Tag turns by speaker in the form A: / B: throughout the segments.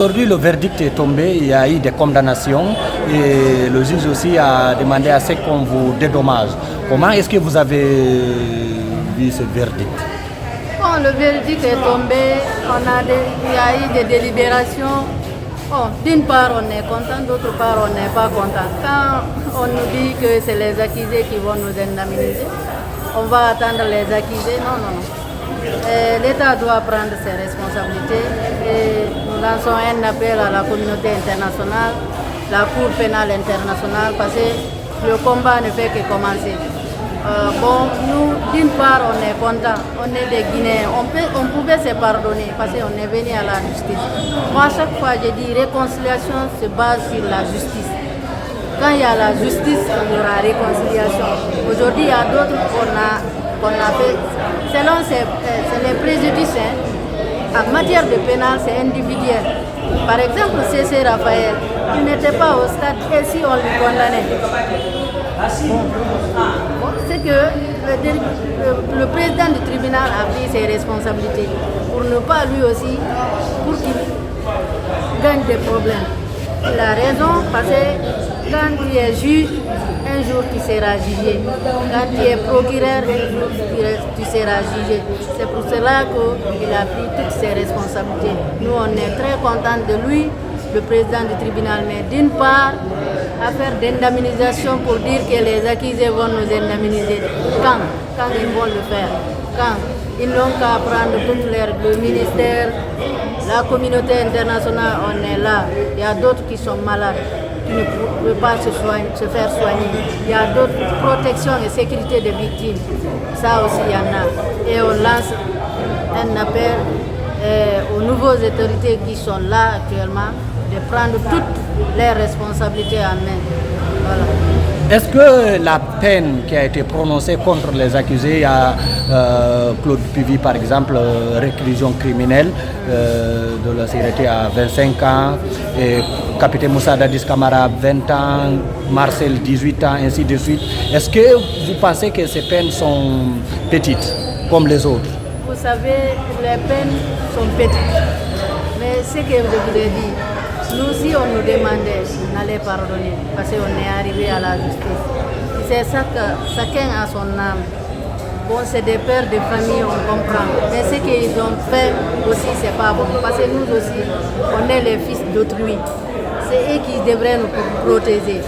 A: Aujourd'hui, le verdict est tombé, il y a eu des condamnations et le juge aussi a demandé à ce qu'on vous dédommage. Comment est-ce que vous avez vu ce verdict?
B: Bon, le verdict est tombé, il y a eu des délibérations. Bon, d'une part, on est content, d'autre part, on n'est pas content. Quand on nous dit que c'est les accusés qui vont nous indemniser, on va attendre les accusés. Non. L'État doit prendre ses responsabilités et nous lançons un appel à la communauté internationale, la Cour pénale internationale, parce que le combat ne fait que commencer. Nous, d'une part, on est contents, on est des Guinéens, on pouvait se pardonner parce qu'on est venu à la justice. Moi, à chaque fois, je dis réconciliation se base sur la justice. Quand il y a la justice, il y aura réconciliation. Aujourd'hui, il y a d'autres qu'on a fait. Selon les préjudices, en matière de pénal, c'est individuel. Par exemple, C.C. Raphaël, il n'était pas au stade et si on le condamnait. C'est que le président du tribunal a pris ses responsabilités pour ne pas lui aussi, pour qu'il gagne des problèmes. Il a raison parce que quand tu es juge, un jour tu seras jugé. Quand tu es procureur, un jour tu seras jugé. C'est pour cela qu'il a pris toutes ses responsabilités. Nous, on est très contents de lui, le président du tribunal, mais d'une part, affaire d'indemnisation pour dire que les accusés vont nous indemniser. Quand ils vont le faire? Quand ils n'ont qu'à prendre le ministère, la communauté internationale, on est là. Il y a d'autres qui sont malades, qui ne peuvent pas se faire soigner. Il y a d'autres protections et sécurité des victimes. Ça aussi, il y en a. Et on lance un appel aux nouvelles autorités qui sont là actuellement de prendre toutes les responsabilités en main. Voilà.
A: Est-ce que la peine qui a été prononcée contre les accusés à Claude Puvis, par exemple, réclusion criminelle de la sécurité à 25 ans, et capitaine Moussa Dadis Camara 20 ans, Marcel 18 ans, ainsi de suite, est-ce que vous pensez que ces peines sont petites, comme les autres?
B: Vous savez, les peines sont petites, mais ce que je vous ai dit, nous, si on nous demandait, on allait pardonner parce qu'on est arrivé à la justice. C'est ça que chacun a son âme. Bon, c'est des pères de famille, on comprend. Mais ce qu'ils ont fait aussi, c'est pas bon. Parce que nous aussi, on est les fils d'autrui. C'est eux qui devraient nous protéger.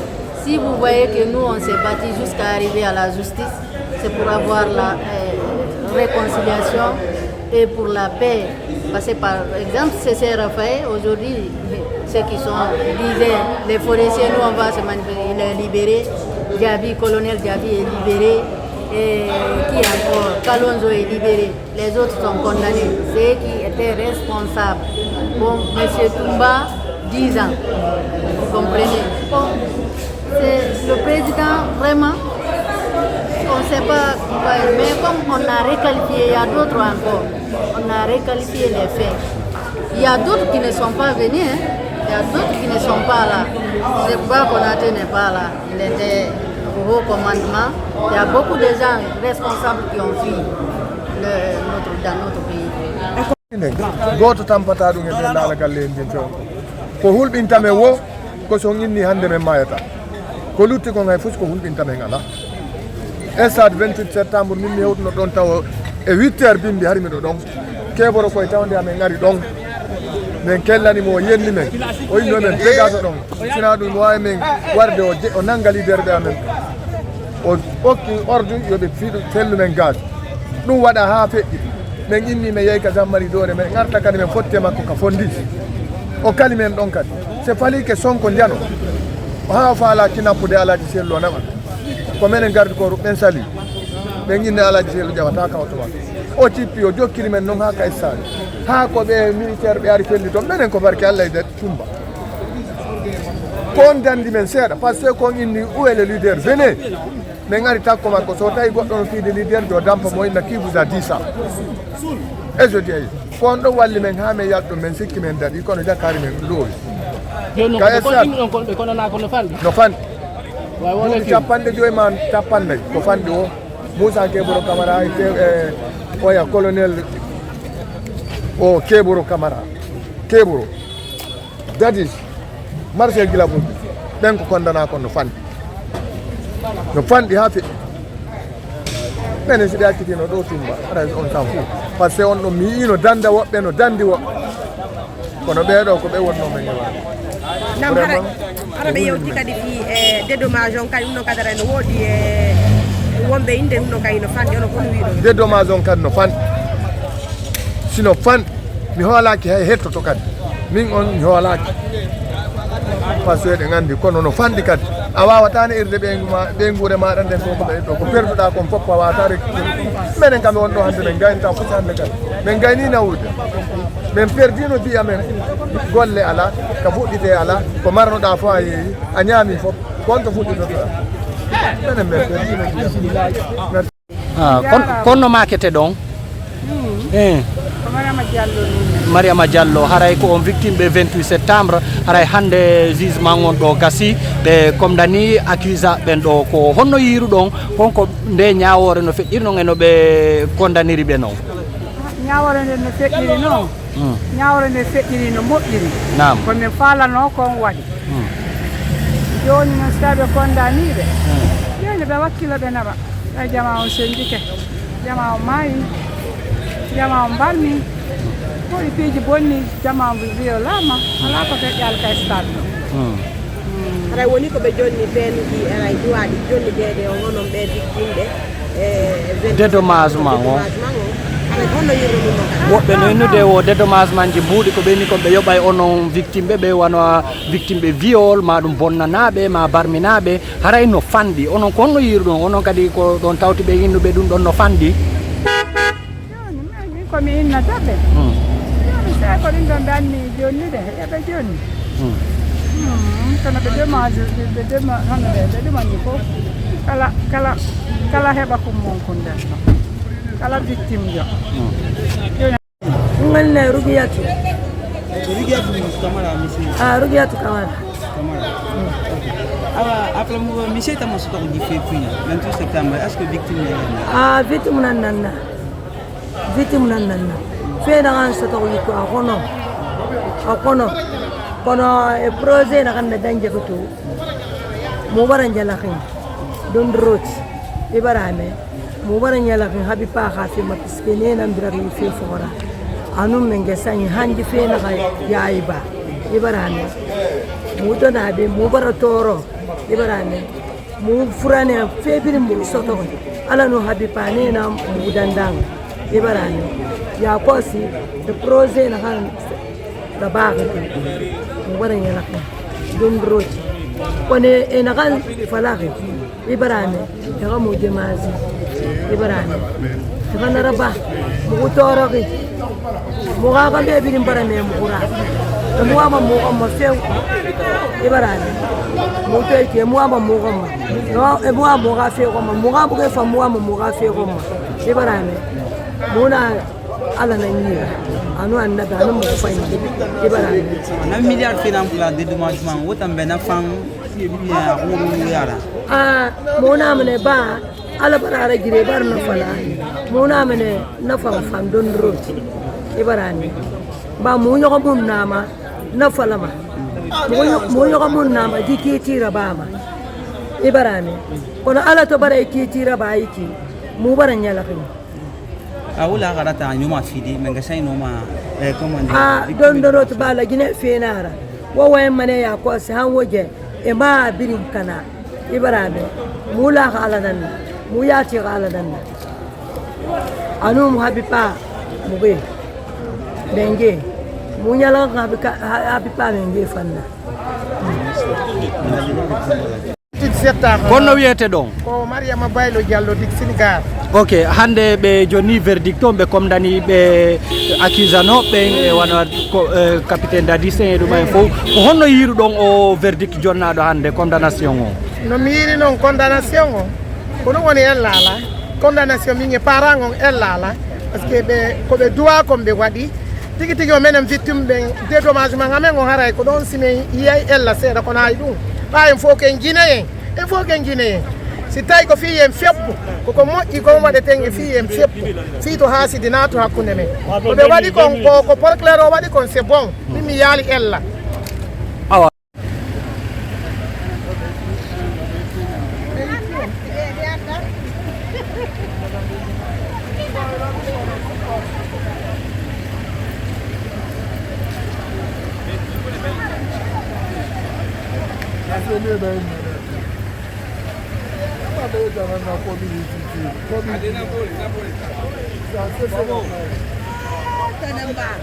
B: Si vous voyez que nous, on s'est battu jusqu'à arriver à la justice, c'est pour avoir la réconciliation et pour la paix. Parce que par exemple, C.C. Raphaël, aujourd'hui, ceux qui disaient les forestiers, nous on va se manifester, il est libéré, colonel Diaby est libéré, et qui encore, Kalonzo est libéré, les autres sont condamnés, c'est eux qui étaient responsables. Bon, M. Toumba, 10 ans, vous comprenez. Bon, c'est le président, vraiment, on ne sait pas, mais comme on a réqualifié, il y a d'autres encore, on a réqualifié les faits. Il y a d'autres qui ne sont pas venus, il y a d'autres qui ne sont pas là. Je crois Konaté n'est pas là, il était au haut commandement. Il y a beaucoup de gens responsables qui ont fui dans notre pays.
C: Goto tampata ɗum e ɓendaala galle en jen ko hulɓintame wo ko so inni hannde men mayata ko lutti ko ngay fof ko hulɓintamen ala stade 28 septembre min mi hewtuno ɗon taw e 8 heures bimbi hari miɗo ɗon keɓoro koye tawde amen ngari ɗon min kellanimo o yenni men o yinno men dégage ɗon sina ɗum wawi men warde o nangga leader ɓe amen o ɓokki ordre yoɓe fiiɗo fellu men gage ɗum waɗa ha feƴƴi min inni min yeeyi ka jammari dore men garta kadi min fotte makko ka fondi o kali men ɗon kadi c'est fali que sonko jano ha faala kinappude alaji sello naɓa ko menen gardi ko ɓen sali ɓen inni alaji sello ƴewata kawtoma o cippi o jokkiri men noon ha kay sali ha ko ɓe militaire ɓe ari felli toon minen ko barke Allah e tumba kon dandi men seeɗa par ce que kon inni où est le leader venez min ari takko makko so tawi goɗɗo no fiide leader jo dampa mo inna qui vous a dit ça et je dis kon ɗo walli men ha min yalɗo men sikki men daɗi kono jakari men loowi no fanɗi ɗum capanɗe joyi ma capannayyi ko fanɗi o Moussa Keboro Camara oya colonel o Keboro Camara Keboro that is Marcel Gilabou ben ko condamna ko no fandi ha fi men si da kitino do timba ara on sa fu parce que on no mi no danda wobbe no dandi wo kono be do ko be wonno men yawa
D: nam hara be yewti kadi fi dédommage on kay no kadara no wodi wonbe inde no kay no fandi on ko wiido
C: dédommage on kad no fandi sino fan mi hoolaki hay hettoto kadi min on mi hoolaki parce que de ngandi kono no fandi kadi a wawata ne irde be ngure ma dan den ko be do ko perduda ko fop wawata rek menen kam on do hande men gaynta fu hande kadi men gayni nawude men perdino bi amen golle ala ka fuddite ala ko marno da fo ay a nyami fop kon to fuddito menen men perdino
A: kono makete don Mariama Diallo haray ko on victime be 28 septembre haray hande jugement on do gasi be condamni accusé ben do ko honno yiru don konko nde nyaawore no fedirno ngeno be condamniri be non
E: nyaawore no feddiri non nyaawore ne feddiri no moddiri
A: nam
E: ko mi falano ko wadi joni no stabe condamni be joni be wakkilo be naba ay jama on sendike jama on mai jama on barmi ko ipiji bonni jama on violama ala ko te yal ka stade
D: ara woni ko be jonni ben di ay duwadi jonni dede o wonon be victime
A: dédommagement o woɓɓe no innude o dédommagement ji mbuuɗi ko ɓeni ko ɓe yoɓay onon victime ɓe wona victime ɓe viol ma ɗum bonnanaɓe ma barminaɓe haray no fanɗi onon ko honno yiru ɗon onon kadi ko ɗon tawti ɓe innuɓe ɗum ɗon no fanɗi
E: joni komi innata ɓe joni se ko ɗin ɗon danni jonni de heɓe jonni kono ɓe démage ɓe ɗumani fof kala heɓa ko mon ko nder ɗon kala victime jo
F: ngalne Rugiatu
G: Kamara misi
F: Rugiatu Kamara
G: après mo misi tamo so ko di fepuina 28 septembre est-ce que victime
F: victime nanna fe na an so to ko akono kono e projet na kan danje ko to mo baran jala khin don road ibarame mo baran jala khin habi pa khafi matiskene nan birabi fi fora anum menge sanyi hanji fe na yaiba ibarame mo to na be mo baratoro ibarame mo furane fe bir mo soto ala no habi pa ne na mo dandang ibarame ya kosi de projet na kan da baga mo baran jala khin don road kone enakan falaki ibarame yaga mo demazi ibarame kana raba mo toroki mo ga ka be bi barame mo kura mo ama mo amma few ibarame mo to ke mo ama mo amma no e mo ama ga fe ko mo ga bu ke fa mo ama mo ga fe ko ma ibarame mo na ala na nyira anu anda danu mo fa ni ibarame
G: na milliard finance la dédommagement wotam bena fam ya uru yara
F: mona mene ba ala barara gire bar na fala mona mene na fam don roti ibarani ba mu nyoko mun nama na fala ma mu nyoko mun nama diki tira ba ma ibarani kono ala to bare ki tira ba yiki mu baran yala kin
G: awula garata nyuma fidi menga sai no ma commande
F: don roti ba la gine fenara wo way mane ya ko se han woje e ma birin kana ibarame mula ala danna mu yati ala danna anu mu habipa mu be benge mu nyala habipa benge fanna
A: konno wiyete ɗon
H: ko Mariama Baylo Diallo dik Sénégal
A: ok hande ɓe joni verdict on ɓe condamni ɓe accusanoɓe e wona capitaine Dadissin e ɗumen fof ko honno yiru ɗon o verdict jonnaɗo hande condamnation o
H: no mi yiri noon condamnation o ko ɗum woni ellala condamnation min e parent on ellala par ce que koɓe duwa kon ɓe waɗi tigi tigi o menen victime ɓen dédommagement ngamen o haray ko ɗon simin yiyay ella seeɗa kono hay ɗum ɓayen fof ken guinéen il faut ken guinéen si tawi ko fiyen feppu koko moƴƴi kon waɗeten e fiyen feppu fi to haasidi nato hakkude men koɓe waɗi kon ko proclaire o waɗi kon c'est bon min mi yaali ella
A: awa
D: Tenembang.